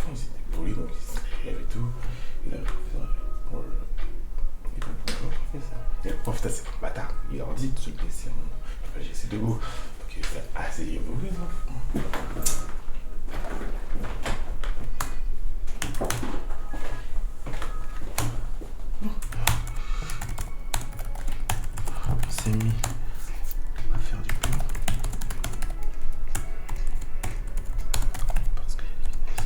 enfants, ils étaient polis, donc ils se lèvent et tout. Et là, le professeur, bonjour, professeur. Et le professeur, c'est un bâtard. Il leur dit de se baisser. J'essaie debout. Donc il fait, asseyez-vous les enfants. On s'est mis à faire du plan. Parce qu'il y a des vitesses.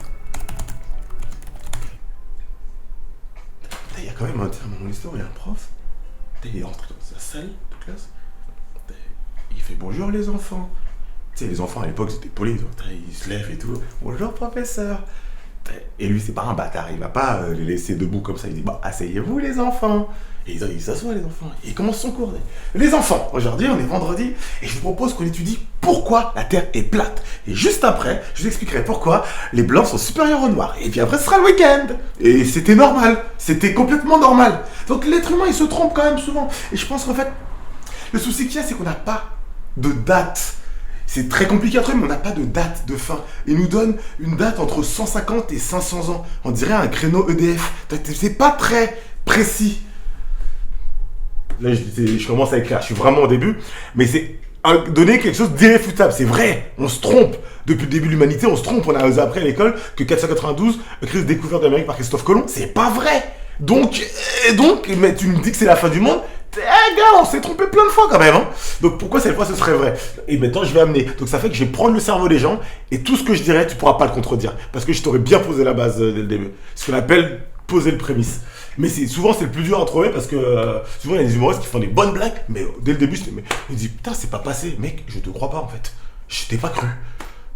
Il y a quand même un terme dans l'histoire, il y a un prof. Il est rentré dans sa salle de classe. Il fait bonjour les enfants. Tu sais, les enfants à l'époque c'était poli, donc ils se lèvent et tout. Bonjour professeur. Et lui c'est pas un bâtard, il va pas les laisser debout comme ça. Il dit bah asseyez-vous les enfants. Et ils s'assoient les enfants. Et il commence son cours. Les enfants, aujourd'hui on est vendredi et je vous propose qu'on étudie pourquoi la Terre est plate. Et juste après, je vous expliquerai pourquoi les blancs sont supérieurs aux noirs. Et puis après ce sera le week-end. Et c'était normal, c'était complètement normal. Donc l'être humain il se trompe quand même souvent. Et je pense qu'en fait, le souci qu'il y a c'est qu'on n'a pas de date. C'est très compliqué à trouver, mais on n'a pas de date de fin. Il nous donne une date entre 150 et 500 ans. On dirait un créneau EDF. C'est pas très précis. Là, je commence à écrire. Je suis vraiment au début. Mais c'est donner quelque chose d'irréfutable. C'est vrai. On se trompe. Depuis le début de l'humanité, on se trompe. On a appris à l'école que 492, crise découverte d'Amérique par Christophe Colomb. C'est pas vrai. Donc, mais tu me dis que c'est la fin du monde. Gars, on s'est trompé plein de fois quand même, hein. Donc pourquoi cette fois ce serait vrai? Et maintenant je vais amener. Donc ça fait que je vais prendre le cerveau des gens et tout ce que je dirais, tu pourras pas le contredire. Parce que je t'aurais bien posé la base dès le début. Ce qu'on appelle poser le prémisse. Mais souvent c'est le plus dur à trouver parce que souvent il y a des humoristes qui font des bonnes blagues, mais dès le début je me dis putain c'est pas passé, mec, je te crois pas en fait. Je t'ai pas cru.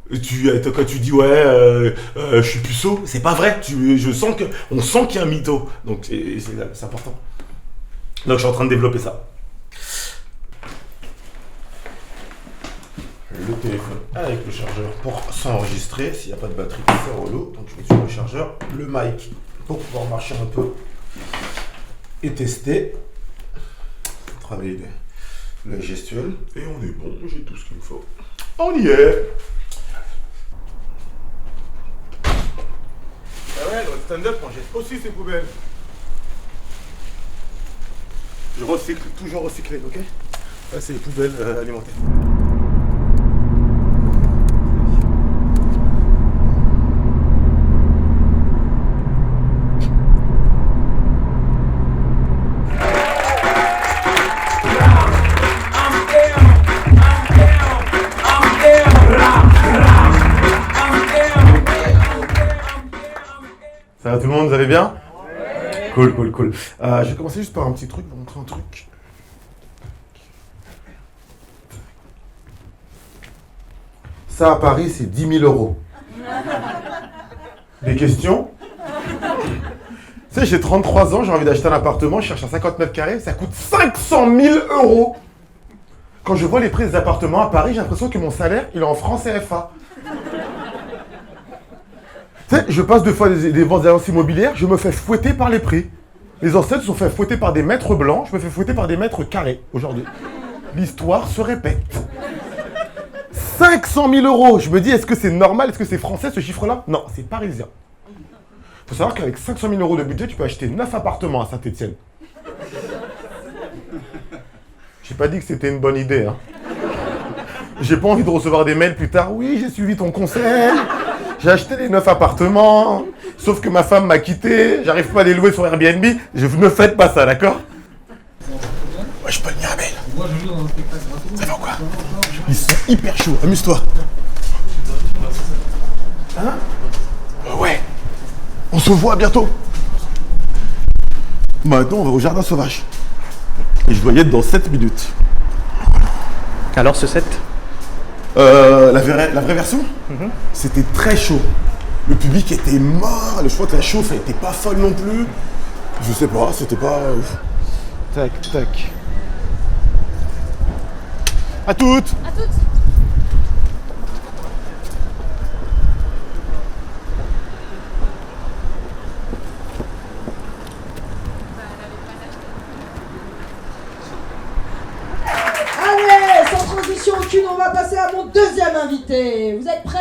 Quand tu dis ouais, je suis puceau, c'est pas vrai. On sent qu'il y a un mytho. Donc c'est important. Donc je suis en train de développer ça. Le téléphone avec le chargeur pour s'enregistrer. S'il n'y a pas de batterie, c'est relou. Donc je mets sur le chargeur le mic pour pouvoir marcher un peu et tester. Travailler la gestuelle. Et on est bon, j'ai tout ce qu'il me faut. On y est. Ah ouais, le stand-up, on jette aussi ses poubelles. Je recycle, toujours recyclé, ok? Ça, c'est les poubelles alimentaires. Ça va tout le monde, vous allez bien? Cool. Je vais commencer juste par un petit truc, vous montrer un truc. Ça à Paris, c'est 10 000 euros. Des questions? Tu sais, j'ai 33 ans, j'ai envie d'acheter un appartement, je cherche un 50 mètres carrés, ça coûte 500 000 euros. Quand je vois les prix des appartements à Paris, j'ai l'impression que mon salaire, il est en francs CFA. Tu sais, je passe deux fois des ventes d'agences immobilières, je me fais fouetter par les prix. Les ancêtres se sont fait fouetter par des mètres blancs, je me fais fouetter par des mètres carrés aujourd'hui. L'histoire se répète. 500 000 euros. Je me dis, est-ce que c'est normal? Est-ce que c'est français ce chiffre-là? Non, c'est parisien. Il faut savoir qu'avec 500 000 euros de budget, tu peux acheter 9 appartements à Saint-Étienne. J'ai pas dit que c'était une bonne idée, hein. J'ai pas envie de recevoir des mails plus tard. Oui, j'ai suivi ton conseil. J'ai acheté les 9 appartements. Sauf que ma femme m'a quitté. J'arrive pas à les louer sur Airbnb. Ne me faites pas ça, d'accord? Ouais, je peux le Mirabel. Ça va ou quoi? Ils sont hyper chauds. Amuse-toi. Hein? Ouais. On se voit bientôt. Maintenant, on va au jardin sauvage. Et je dois y être dans 7 minutes. Alors ce set? La vraie version, c'était très chaud. Le public était mort. Je crois que la chauffe elle était pas folle non plus. Je sais pas, c'était pas... Tac. À toutes. À toutes. Allez, sans transition aucune, on va passer à mon deuxième invité. Vous êtes prêts?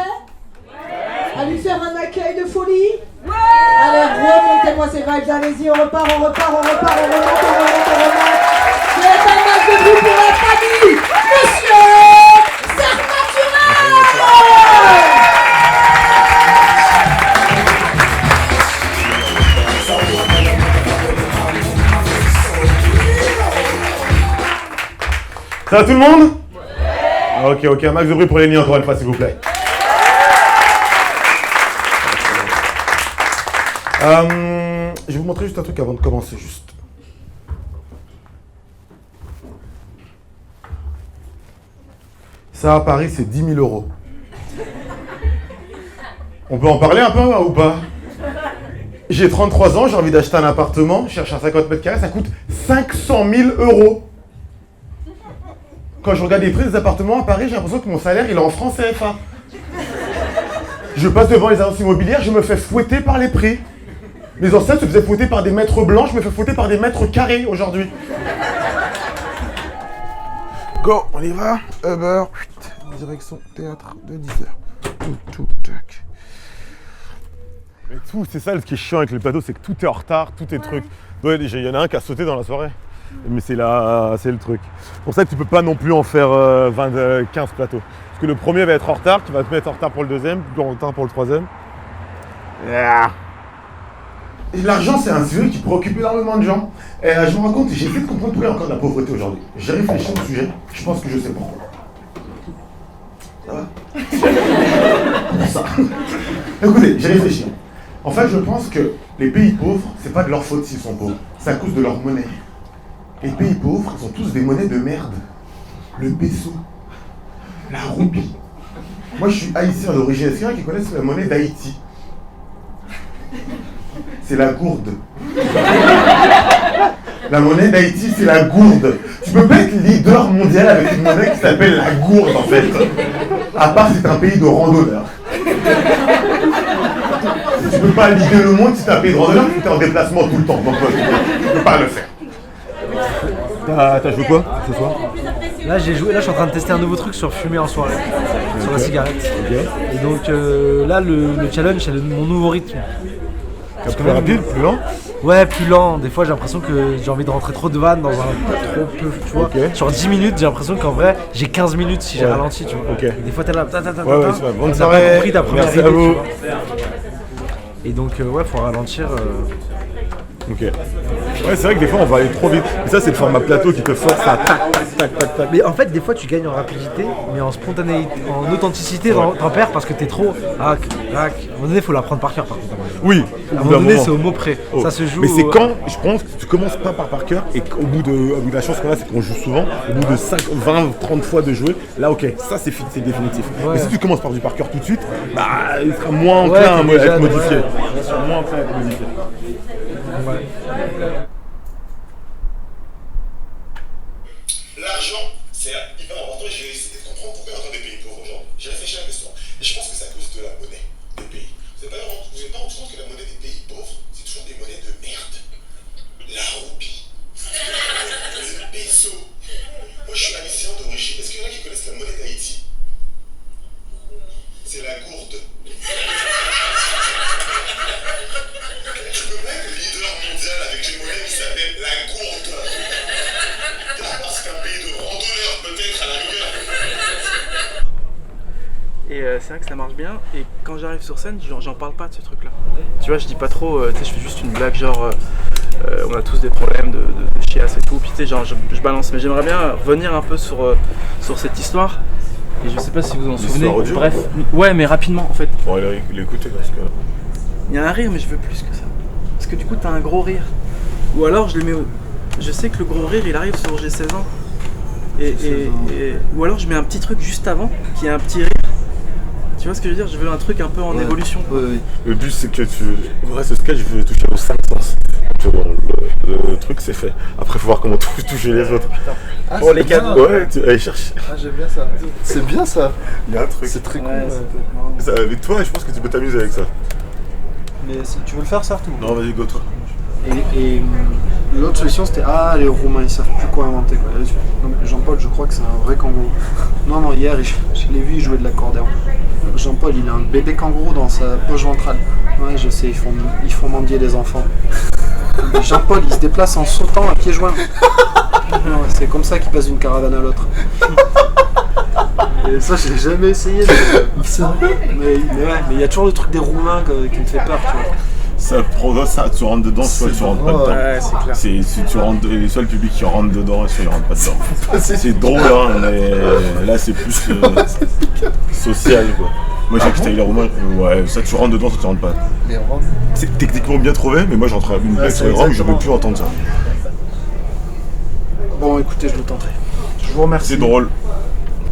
À lui faire un accueil de folie? Ouais. Allez, remontez-moi ces vibes, allez-y, on repart, on remonte. C'est un match de bruit pour la famille, monsieur Cercle Naturel. Ça va tout le monde? Ouais. Ok, un max de bruit pour Lénie encore une fois, s'il vous plaît. Je vais vous montrer juste un truc avant de commencer, juste. Ça, à Paris, c'est 10 000 €. On peut en parler un peu ou pas? J'ai 33 ans, j'ai envie d'acheter un appartement, je cherche un 50 mètres carrés, ça coûte 500 000 €. Quand je regarde les prix des appartements à Paris, j'ai l'impression que mon salaire, il est en francs CFA. Je passe devant les agences immobilières, je me fais fouetter par les prix. Mes ancêtres se faisaient fouetter par des mètres blancs, je me fais fouetter par des mètres carrés aujourd'hui. Go, on y va. Uber, direction théâtre de 10h. Tout, tac. Mais tout, c'est ça ce qui est chiant avec les plateaux, c'est que tout est en retard, tout est truc. Ouais, il y en a un qui a sauté dans la soirée. Mais c'est le truc. C'est pour ça que tu peux pas non plus en faire 15 plateaux. Parce que le premier va être en retard, tu vas te mettre en retard pour le deuxième, puis en retard pour le troisième. Et l'argent, c'est un sujet qui préoccupe énormément de gens. Et je me rends compte, j'ai essayé de comprendre pourquoi il y a encore de la pauvreté aujourd'hui. J'ai réfléchi au sujet, je pense que je sais pourquoi. Ça va? Ça. Écoutez, j'ai réfléchi. En fait, je pense que les pays pauvres, c'est pas de leur faute s'ils sont pauvres, c'est à cause de leur monnaie. Les pays pauvres, ils ont tous des monnaies de merde. Le peso, la roupie. Moi, je suis haïtien d'origine. Est-ce qu'il y en a qui connaissent la monnaie d'Haïti? C'est la gourde. La monnaie d'Haïti, c'est la gourde. Tu peux pas être leader mondial avec une monnaie qui s'appelle la gourde, en fait. À part si t'es un pays de randonneurs. Tu peux pas leader le monde si t'es un pays de randonneurs, tu es en déplacement tout le temps. Donc, tu peux pas le faire. T'as joué quoi ce soir? Là je suis en train de tester un nouveau truc sur fumer en soirée, sur la cigarette. Okay. Et donc là le challenge c'est mon nouveau rythme. Plus rapide, plus lent? Ouais, plus lent. Des fois j'ai l'impression que j'ai envie de rentrer trop de vannes dans un trop peu, tu vois. Okay. Sur 10 minutes, j'ai l'impression qu'en vrai j'ai 15 minutes si j'ai ralenti, tu vois. Okay. Et des fois t'es là, bonne soirée. T'as pas compris ta première idée, tu vois. Et donc faut ralentir. Ok. Ouais, c'est vrai que des fois on va aller trop vite. Et ça, c'est le format plateau qui te force à tac. Mais en fait, des fois tu gagnes en rapidité, mais en spontanéité, en authenticité, t'en perds parce que t'es trop. À un moment donné, il faut l'apprendre par cœur par contre. Oui. À un moment donné, c'est au mot près. Ça se joue. Mais c'est quand, je pense que tu commences pas par cœur et qu'au bout de. La chance qu'on a, c'est qu'on joue souvent. Au bout de 5, 20, 30 fois de jouer, là, ok, ça c'est définitif. Ouais. Mais si tu commences par du par cœur tout de suite, bah, il sera moins enclin à être modifié. Il sera moins enclin à être modifié. Ouais. L'argent, c'est hyper important et j'ai essayé de comprendre pourquoi il y a encore des pays pauvres aujourd'hui. J'ai réfléchi à la question et je pense que c'est à cause de la monnaie des pays. Vous n'avez pas rendu compte que la monnaie des pays pauvres, c'est toujours des monnaies de merde. La roupie, le peso. Moi je suis haïtien d'origine. Est-ce qu'il y en a qui connaissent la monnaie d'Haïti? C'est la gourde. Tu peux pas être leader mondial avec une monnaie qui s'appelle la gourde. Parce qu'un pays de randonneurs peut-être à la rigueur. Et c'est vrai que ça marche bien. Et quand j'arrive sur scène, j'en parle pas de ce truc-là. Tu vois, je dis pas trop. Tu sais, je fais juste une blague genre. On a tous des problèmes de chiasse et tout. Puis tu sais, genre je balance. Mais j'aimerais bien revenir un peu sur cette histoire. Et je sais pas si vous en souvenez. Audio, bref. Ouais, mais rapidement en fait. Bon, il a écouté parce que. Il y a un rire, mais je veux plus que ça. Parce que du coup, t'as un gros rire. Ou alors, je le mets. Je sais que le gros rire, il arrive sur j'ai 16 ans. Ou alors, je mets un petit truc juste avant, qui est un petit rire. Tu vois ce que je veux dire? Je veux un truc un peu en évolution. Oui. Le but, c'est que ce sketch, je veux toucher aux 5 sens. Le truc, c'est fait. Après, il faut voir comment toucher les autres. Ah, oh, les gars, ouais, allez chercher. Ah, j'aime bien ça. C'est bien ça. Il y a un truc. C'est très cool. Ça, avec toi, je pense que tu peux t'amuser avec ça. Mais tu veux le faire, ça tout? Non, vas-y, go toi. Et l'autre solution, c'était les Roumains, ils savent plus quoi inventer. Quoi. Non, Jean-Paul, je crois que c'est un vrai kangourou. Non, hier, je l'ai vu, il jouait de l'accordéon. Jean-Paul, il a un bébé kangourou dans sa poche ventrale. Ouais, je sais, ils font mendier les enfants. Jean-Paul, il se déplace en sautant à pieds joints. Ouais, c'est comme ça qu'il passe d'une caravane à l'autre. Et ça, j'ai jamais essayé. Mais il y a toujours le truc des Roumains qui me fait peur, tu vois. Ça, tu rentres dedans, soit tu rentres pas dedans. Ouais, c'est clair. Si tu rentres, soit le public qui rentre dedans, soit il rentre pas dedans. C'est drôle, hein, mais là c'est plus social, quoi. Moi j'ai quitté les Roumains, ouais, ça tu rentres dedans, soit tu rentres pas. Les Roms. C'est techniquement bien trouvé, mais moi j'entrais une blague sur les Roms, je veux plus entendre ça. Bon, écoutez, je le tenterai. Je vous remercie. C'est drôle.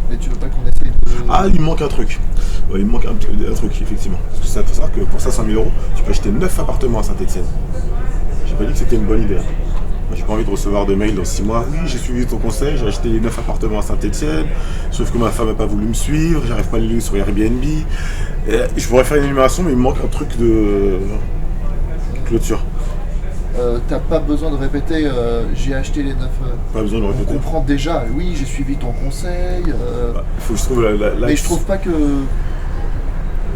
Mais tu veux pas qu'on essaye de... Ah, il me manque un truc. Ouais, il me manque un truc, effectivement. Parce que ça, faut savoir que pour 500 000 €, tu peux acheter 9 appartements à Saint-Etienne. J'ai pas dit que c'était une bonne idée. Moi, j'ai pas envie de recevoir de mails dans 6 mois. Oui, j'ai suivi ton conseil, j'ai acheté 9 appartements à Saint-Etienne. Sauf que ma femme n'a pas voulu me suivre, j'arrive pas à les louer sur Airbnb. Et je pourrais faire une énumération, mais il me manque un truc de clôture. T'as pas besoin de répéter j'ai acheté les 9. Pas besoin de On répéter. comprend déjà, oui, j'ai suivi ton conseil. Il faut que je trouve la. Mais je trouve pas que.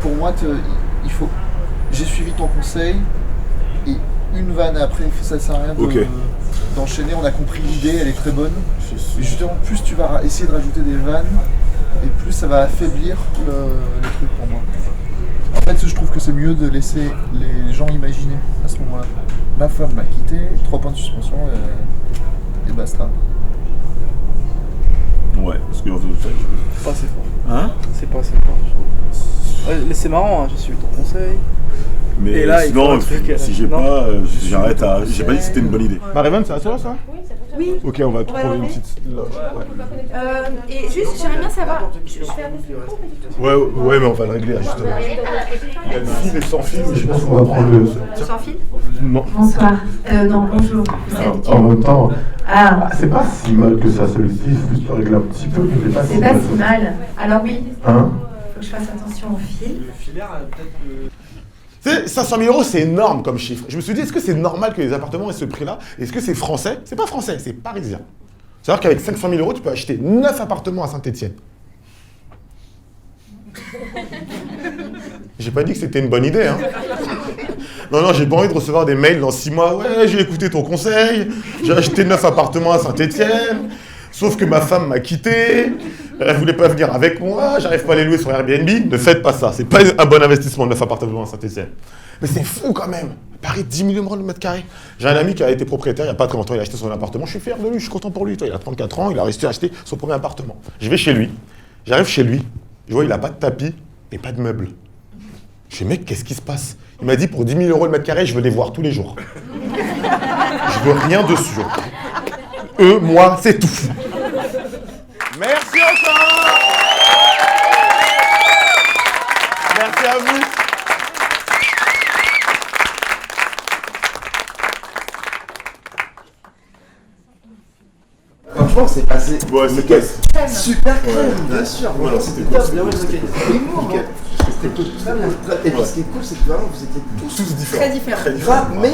Pour moi, il faut. J'ai suivi ton conseil et une vanne après, ça sert à rien d'enchaîner. On a compris l'idée, elle est très bonne. Et justement, plus tu vas essayer de rajouter des vannes et plus ça va affaiblir le truc pour moi. En fait, je trouve que c'est mieux de laisser les gens imaginer à ce moment-là. Ma femme m'a quitté, 3 points de suspension et basta. Ouais, parce que. C'est pas assez fort. Hein? C'est pas assez fort. Ouais, mais c'est marrant, hein, j'ai suivi ton conseil. Mais Et là, sinon, il faut un truc, si j'ai non. pas, j'arrête à. J'ai pas dit que c'était une bonne idée. Marie-Van, c'est à toi ça? Oui. Ok, on va trouver une l'enlever. petite. Et juste, j'aimerais bien savoir. Je fais un essai ou pas du tout? Ouais, mais on va le régler justement. Il y a le fil et sans fil, mais je sais pas si on va prendre le. Sans fil? Non. Bonsoir. Non, bonjour. Vous êtes qui? En même temps, Ah, c'est pas si mal que ça, celui-ci, il faut juste le régler un petit peu, mais c'est pas c'est pas si mal. Alors oui, Hein? faut que je fasse attention au fil. Le filaire, peut-être. Tu sais, 500 000 € c'est énorme comme chiffre. Je me suis dit, est-ce que c'est normal que les appartements aient ce prix-là? Est-ce que c'est français? C'est pas français, c'est parisien. C'est-à-dire qu'avec 500 000 €, tu peux acheter 9 appartements à Saint-Etienne. J'ai pas dit que c'était une bonne idée, hein. Non, j'ai pas envie de recevoir des mails dans 6 mois. Ouais, j'ai écouté ton conseil, j'ai acheté 9 appartements à Saint-Etienne, sauf que ma femme m'a quitté, elle voulait pas venir avec moi, j'arrive pas à les louer sur Airbnb. Ne faites pas ça, c'est pas un bon investissement, 9 appartements à Saint-Etienne. Mais c'est fou quand même. Paris, 10 millions € le mètre carré. J'ai un ami qui a été propriétaire il n'y a pas très longtemps, il a acheté son appartement. Je suis fier de lui, je suis content pour lui. Toi, il a 34 ans, il a réussi à acheter son premier appartement. Je vais chez lui, j'arrive chez lui, je vois il n'a pas de tapis et pas de meubles. Je dis, mec, qu'est-ce qui se passe? Il m'a dit, pour 10 000 € le mètre carré, je veux les voir tous les jours. Je veux rien dessus. Eux, moi, c'est tout. Merci encore. Merci à vous. Franchement, c'est passé. Ouais, c'est nickel. classe. Super crème, bien sûr. Voilà, C'était c'était top. cool, Bien ouais, c'était nickel. Nickel. C'était cool. Très bien. Et puis ce qui est cool, c'est que vraiment vous étiez Tous différents. Très différent. Très différents. grave, mais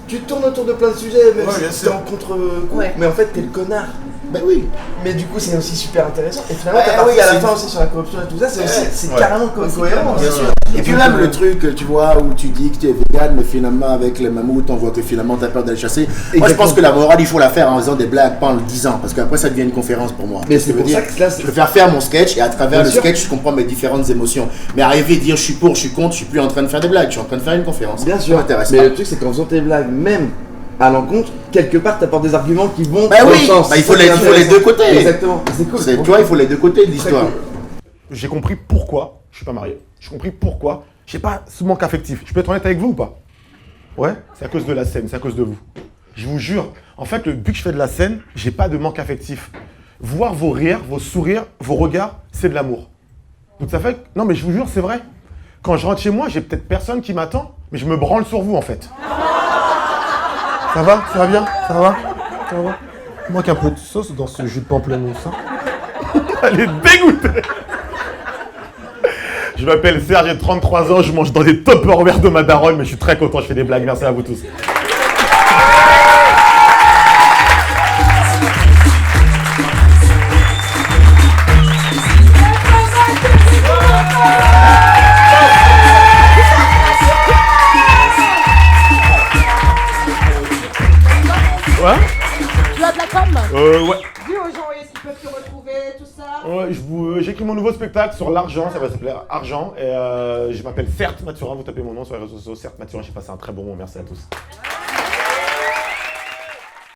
tu tournes autour de plein de sujets, même Ouais, si bien tu sûr. es en contre-coup. Ouais. Mais en fait, t'es le connard. Ben oui. Mais du coup, c'est aussi super intéressant. Et finalement, ta Ouais, partie oui, à la c'est fin aussi sur la corruption et tout ça, c'est aussi c'est Ouais. carrément cohérent. Bien sûr. Et puis même le truc, tu vois, où tu dis que tu es vegan, mais finalement avec les mammouths, on voit que finalement tu as peur d'aller chasser. Moi je pense que la morale, il faut la faire en faisant des blagues, pas en le disant, parce qu'après ça devient une conférence pour moi. Mais Ce c'est qui veut pour ça dire, que là, je préfère faire mon sketch et à travers Bien le sûr. sketch, je comprends mes différentes émotions. Mais arriver et dire je suis pour, je suis contre, je suis plus en train de faire des blagues, je suis en train de faire une conférence. bien Ça sûr. m'intéresse Mais pas. le truc, c'est qu'en faisant tes blagues, même à l'encontre, quelque part, t'apportes des arguments qui vont Bah dans le oui, sens. bah, il faut C'est les- il faut les intéressant. deux côtés. Exactement. C'est cool. Tu vois, il faut les deux côtés de l'histoire. cool. J'ai compris pourquoi je suis pas marié. J'ai compris pourquoi. J'ai pas ce manque affectif. Je peux être honnête avec vous ou pas? Ouais, c'est à cause de la scène, c'est à cause de vous. Je vous jure, en fait, depuis que je fais de la scène, j'ai pas de manque affectif. Voir vos rires, vos sourires, vos regards, c'est de l'amour. Donc ça fait que... Non mais je vous jure, c'est vrai. Quand je rentre chez moi, j'ai peut-être personne qui m'attend, mais je me branle sur vous en fait. Ça va? Ça va bien? Ça va? Ça va? Il manque un peu de sauce dans ce jus de pamplemousse. Hein. Elle est dégoûtée. Je m'appelle Serge, j'ai 33 ans, je mange dans des Tupperware de ma daronne, mais je suis très content, je fais des blagues. Merci à vous tous. Ouais. Tu as de la com? Ouais. Dis aux gens où est-ce qu'ils peuvent te retrouver, tout ça. Ouais, j'écris mon nouveau spectacle sur l'argent, ça va s'appeler Argent. Et je m'appelle Certes Mathurin, vous tapez mon nom sur les réseaux sociaux, Certes Mathurin, j'ai passé un très bon moment, merci à tous.